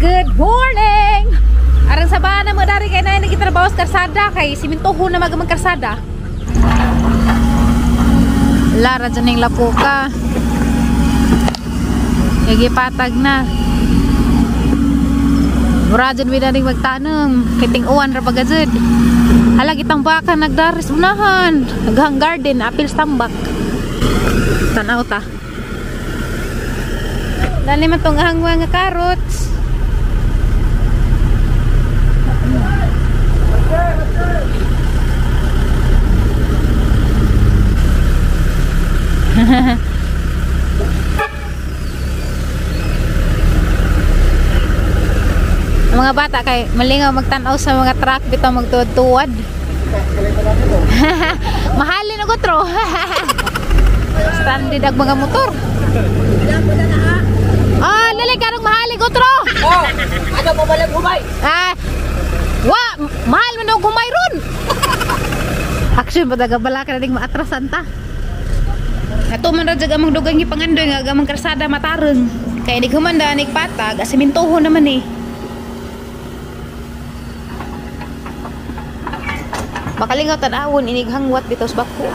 Good morning! Arang sabana mo dari kay na kita na bawas karsada kay simintoho na magamang karsada. Lara dyan yung lapuka. Nagipatag na. Mura dyan winaring magtanong. Kiting uwan rabaga dyan. Hala kitang baka nagdaris unahan. Naghang garden, apil stambak. Tanaw ta. Dali man itong ahang mga carrots. Ang mga bata kay malingaw magtanaw sa mga truck bitaw magtuwad-tuwad. Mahalin na gutro. Standard ang mga motor. Ah, dali karong mahali gutro. Oh, ano mo ba lang humay? Ah, wa, mahal man og humay ron. Action pa daga bala ka ning maatrasan ta. Ato man ra jag among dugang gipangandoy nga gamang karsada matareng. Kay ni humanda ni patag asimintoho naman eh. Bakalingaw tan-awon inig hangwat dito sa bako.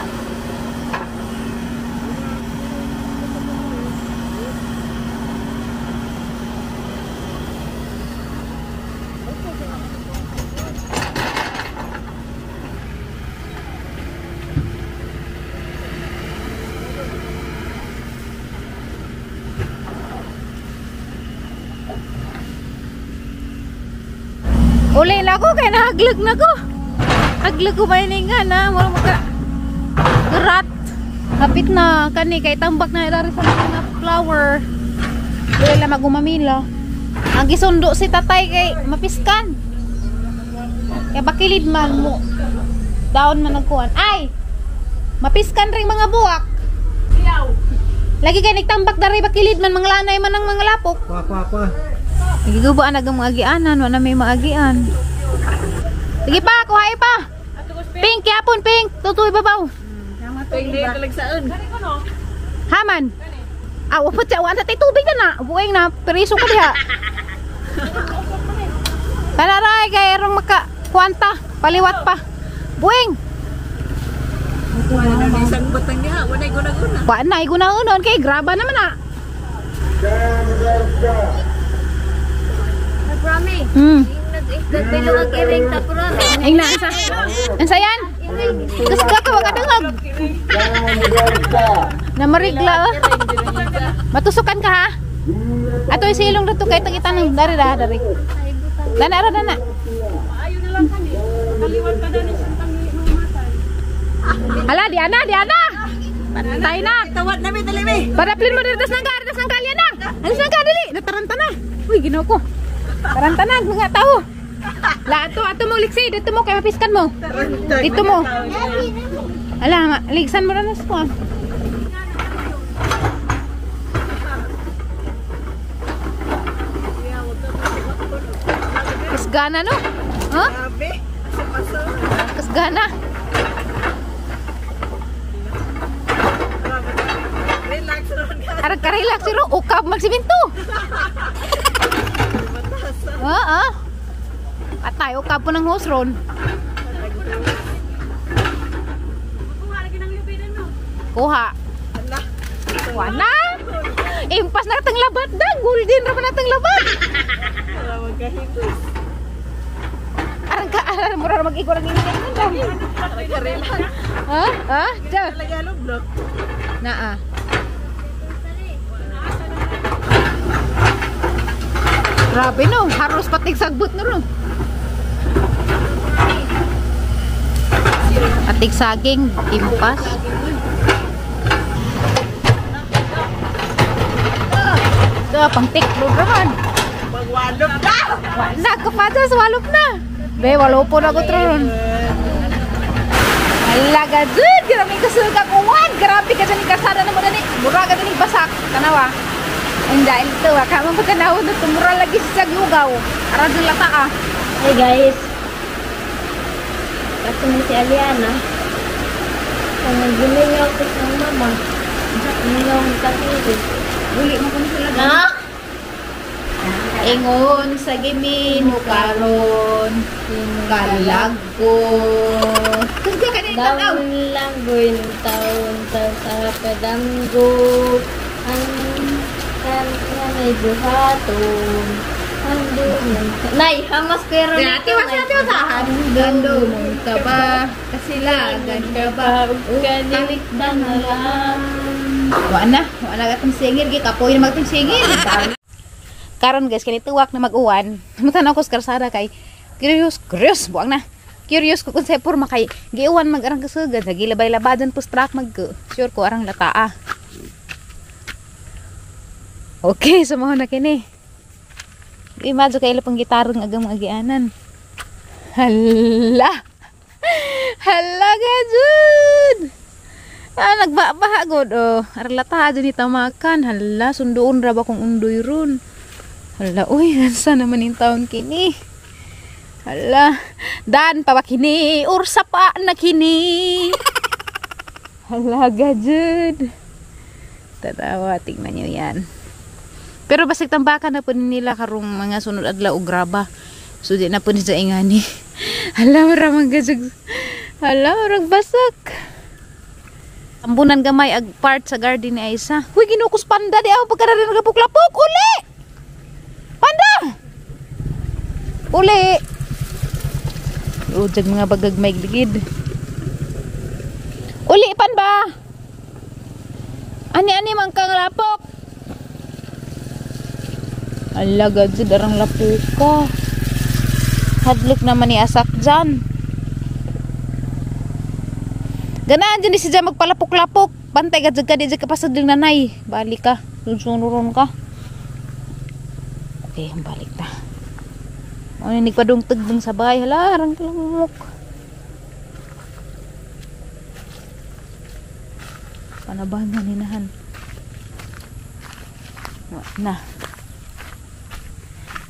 Uli na ako kaya nahaglag na ko. Haglag ko ba yun nga na mura maka gerat. Hapit na kani kay tambak na dari sa mga flower. Dili lang magumamila. Ang gisundo si tatay kay mapiskan. Kaya bakilid man mo. Daon man nagkuhan. Ay! Mapiskan ring mga buwak. Lagi kay nagtambak dari bakilid man mga lanay man ng mga lapok. Kwa. Nagigubaan na mga agianan, wala may maagian. Sige pa, kuhay pa. Pink, yapon, pink. Tutuloy babaw. Pink di talagsaan. Haman. Ah, upot siya. Wala tayo tubig na na. Buwing na. Periso ka diha. Tanaray, kaya rong maka. Kuwanta. Paliwat pa. Buwing. Wala na isang batang niya. Wala guna-guna. Wala na, iguna-unon. Kaya graba naman na. Promise. Nagbilog ang iring tapuran. Ay na, ansa yan? Tapos kakawa ka dangag. Namarigla oh. Matusukan ka ha? Ato yung silong dito kahit kita ng dari. Dana. Ayaw na lang kami. Kaliwan ka na niya sa Hala, Diana. Tayo na. Tawad namin, dali. Paraplin mo dito ng kalya na. Alis na ka, dali. Nataranta na. Uy, ginaw ko. Taranta na, mga tao. Ato mo, liksi. Dito mo, kaya mapiskan mo. Dito mo. Ala, ligsan mo na na sa Kasgana, no? Huh? Kasgana. Relax ron ka. Arag ka relax, pero ukap magsiminto. Atay, ukap po ng hose ron. Kuha. Wana? Impas na katang labat da. Golden ra pa natang labat. Arang mura mag-iko ng ingin. Ha? Diyan. Naa. Grabe no, harus patig sagbot na ron. Patig saging, impas. Pang tiklog naman. Magwalop ka! Wala ka pa dyan, walop na. Be, walopo na ko tron. Alaga dyan, grabe kasuga kuwan. Grabe ka dyan, kasada na mo na ni. Mura ka dyan, basak. Tanawa. Ang dahil ito, kamang pagkanaw na tumura lagi sa Yugaw. Aradun lata ah. Hey guys. Kasi mo si Aliana. Kung nagbilingaw ko sa mama. Nagbilingaw ko sa kiri. Uli mo kami sila. Na? Ingon sa gimin karon kalag ko. Kung ka kanina tanaw. Daon lang goy taon sa padanggo. Ang may buhaton. Nay, hamas pero Dati wasa. Gando mo ka ba? Kasilagan ka ba? Kanilik na lang. Wala gatong singir gi kapoy na magting singir. Karon guys, kani tuwak na mag-uwan. Mutanaw ko sa karsada kay curious buang na. Curious ko kung sa porma kay giuwan mag-arang kasugad, gilabay-labadan pus truck sure ko arang lataa. Okay, sumaho na kini. Imagine kay ilapang gitarong agam agianan. Hala. Hala gajud. Nagbabaha god oh. Arlata aja ni tamakan. Hala, sunduon ra ba kung undoy ron. Hala, uy, nasa naman yung taon kini. Hala, dan pa ba kini? Ursa pa na kini. Hala, gajud. Tatawa, tingnan nyo yan. Pero basig tambakan na po nila karong mga sunod adlaw o graba. So di na po ni sa ingani. Hala, maramang gajud. Hala, marag basak. Ambunan gamay ag part sa garden ni Aisa. Huy, ginukus panda di ako pagkararin nagapuk-lapuk. Uli! Panda! Uli! Ujag mga bagag may ligid. Uli, pan ba? Ani-ani man kang lapok. Ala, gajud, arang lapuka. Hadlok naman ni asak dyan. Ganaan dyan si dyan magpalapok-lapok. Bantay gajud ka, di dyan kapasad yung nanay. Balik ka, sunsunuron ka. Okay, balik na. Ano, nagpadong tagdong sa bahay. Hala, arang kalamok. Panabahan na ninahan. Na.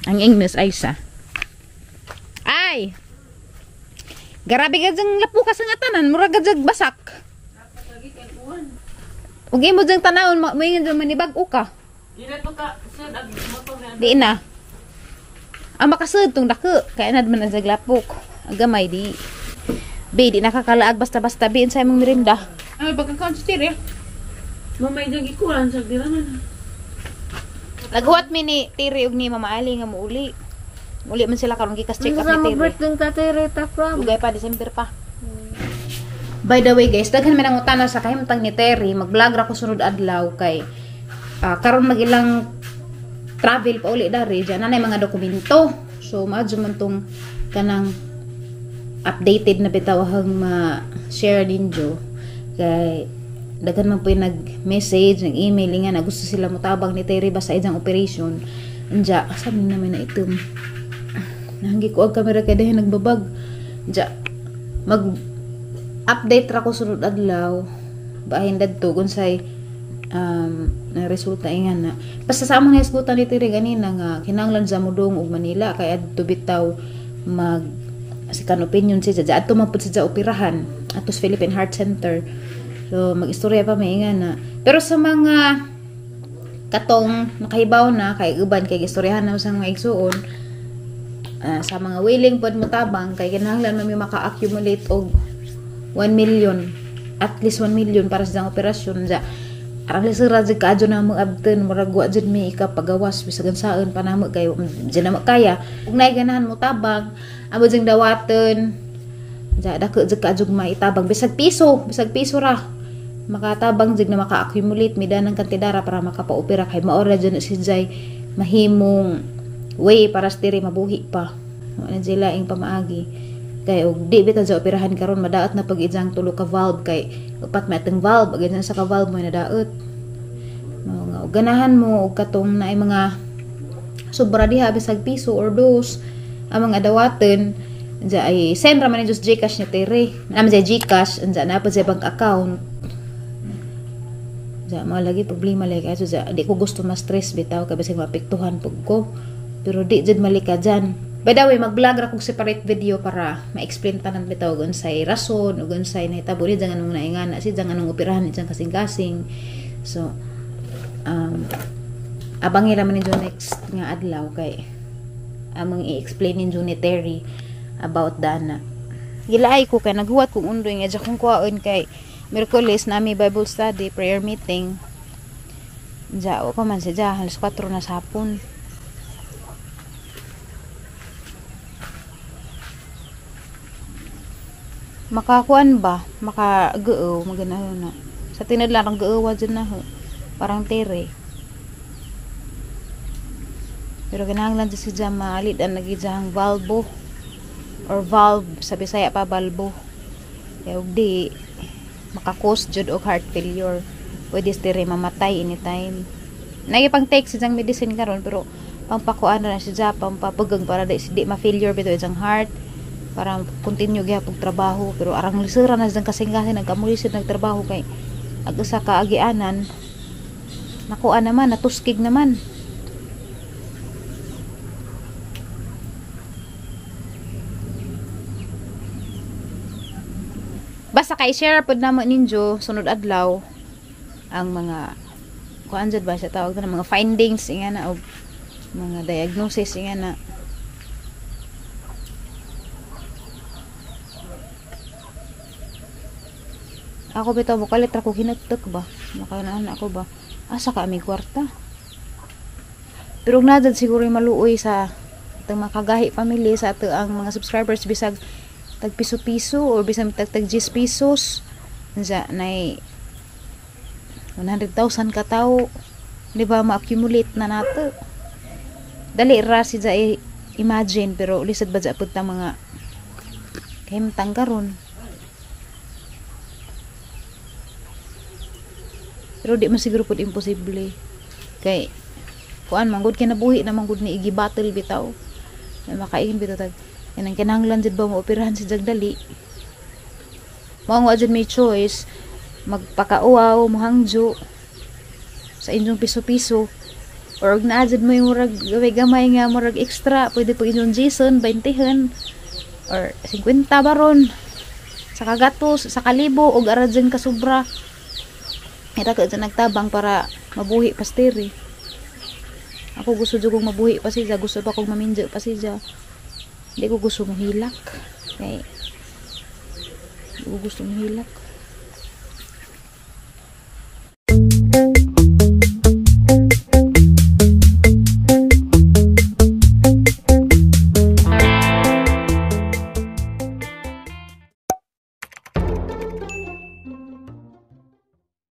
Ang English ay sa. Ay! Garabi ka dyan lapuka sa nga tanan. Mura ka dyan basak. Huwag mo dyan tanawon. Maingin dyan manibag ka. Di na. Ang makasud tong dako. Kaya na naman ang dyan lapok. Ang gamay di. Be, di nakakalaag basta-basta. Biin sa imong mirinda. Ay, pagka-consider eh. Mamay dyan ikulan sa diraman. Naghuwat mi ni Tiri ug ni Mama Ali nga muuli. Uli man sila karon gikas check up Sa ni Tiri. mag-birthday ka Terita from. Ugay pa December pa. By the way guys, daghan man ang utana sa kahimtang ni Terry, mag-vlog ra ko sunod adlaw kay karon mag-ilang travel pa uli dari diyan nanay mga dokumento. So maadyo man tong kanang updated na bitawahang ma-share ninyo kay daghan man po yung nag-message, nag-email nga na gusto sila mutabang ni Terry ba sa ijang operation. Anja, sabi namin na itom. Nahanggi ko ang camera kaya dahil nagbabag. Anja, mag-update ra ko sunod adlaw. Bahin dadto kung say na resulta nga na. Basta sa among naisgutan ni Terry ganina nga kinahanglan sa Mudong ug Manila kay adto bitaw mag sikan opinion siya. Adto man pud siya operahan atos Philippine Heart Center. So, mag-istorya pa mainga na. Pero sa mga katong nakahibaw na, kay uban, kay istoryahan na sa mga igsuon, sa mga willing pod mutabang, kay kinahanglan may maka-accumulate og 1 million, at least 1 million para sa operasyon. Arang lisira jud kaadyo na mo abten, muragwa jud mi ikapagawas, bisagan saan pa namo kay dyan na makaya. Kung naay ganahan mutabang, amo jeng dawaten, dako jud kaadyo maitabang, bisag piso ra. Makatabang jud na maka-accumulate midan ng kantidara para makapa-opera kay maora dyan si Jay mahimong way para sa Terry mabuhi pa. Wala sila ing pamaagi. Kay og di bitaw sa operahan karon madaot na pag ijang tulo ka valve kay upat mateng valve agad sa ka valve mo nadaot. Nga ganahan mo og katong naay mga sobra diha bisag piso or dos ang mga dawaten dya ay send ra man ni Gcash ni Terry. Naman sa Gcash anja na pa sa bank account. Dya, mga lagi problema lagi kaso dya, di ko gusto ma-stress bitaw kaya basig mapiktuhan pag ko pero di dyan malika dyan. By the way, mag-vlog ra kong separate video para ma-explain tanan bitaw kung say rason o kung say nahitabo ni dyan anong naingana si dyan anong operahan ni dyan kasing-kasing. So abang ira man ninyo next nga adlaw kay among i-explain ninyo ni Terry about dana. Gilaay ko kay naghuwat kong undoy nga kung kuhaon kay Miyerkules nami Bible study, prayer meeting. Jao ko man siya, halos 4 na sa hapon. Makakuan ba? Makagao, maganaho na. Sa tinadlan ang gaawa dyan na ho. Parang tere. Pero ganahanglan dyan siya maalit ang nagijahang valvo. Or valve, sa Bisaya pa valvo. Kaya di, makakos dyan o heart failure. Pwede tere mamatay anytime. Nagipang take siya medicine karon pero pampakuan na siya, pampapugang para di ma-failure bito isang heart. Para continue gyapon trabaho pero arang lisura na siya kasing-kasing nagkamulisid nagtrabaho kay ag-usa ka agianan nakuha naman, natuskig naman. Basta kay share pod namo ninyo sunod adlaw ang mga kuan jud ba siya tawag na mga findings inga na og mga diagnosis inga na. Ako bitaw bukalit ra ko hinagtak ba nakanaan ako ba asa ka aming kwarta pero nadad siguro yung maluoy sa itong makagahi family sa ato ang mga subscribers bisag tag piso-piso or bisag tag 10 pesos na 100,000 ka tao di ba ma-accumulate na nato dali ra si imagine pero lisod ba pud ta mga kahimtang karon. Pero di man siguro pud imposible kay kuan manggod kinabuhi na manggod ni igi battle bitaw na makain bitaw tag kanang kinahanglan jud ba mo operahan si Jagdali mao nga jud may choice magpakauaw mohangjo sa inyong piso-piso or naa jud mo yung murag gamay nga murag extra pwede po inyong Jason 20 or 50 baron sa kagatos sa kalibo og ara dyan ka sobra. Ita ka dyan nagtabang para mabuhi pasteri. Ako gusto dyan kong mabuhi pa siya. Gusto pa kong maminja pa siya. Hindi ko gusto mahilak. Okay. Hindi ko gusto mahilak.